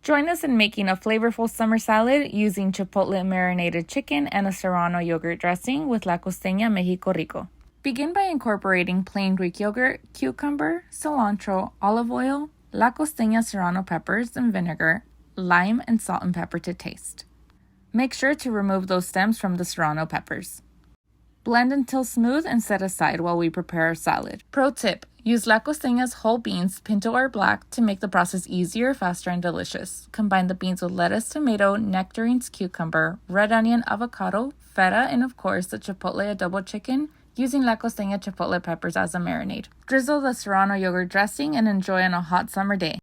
Join us in making a flavorful summer salad using Chipotle marinated chicken and a Serrano yogurt dressing with La Costeña Mexico Rico. Begin by incorporating plain Greek yogurt, cucumber, cilantro, olive oil, La Costeña Serrano peppers and vinegar, lime, and salt and pepper to taste. Make sure to remove those stems from the Serrano peppers. Blend until smooth and set aside while we prepare our salad. Pro tip: use La Costeña's whole beans, pinto or black, to make the process easier, faster, and delicious. Combine the beans with lettuce, tomato, nectarines, cucumber, red onion, avocado, feta, and of course the Chipotle adobo chicken, using La Costeña chipotle peppers as a marinade. Drizzle the Serrano yogurt dressing and enjoy on a hot summer day.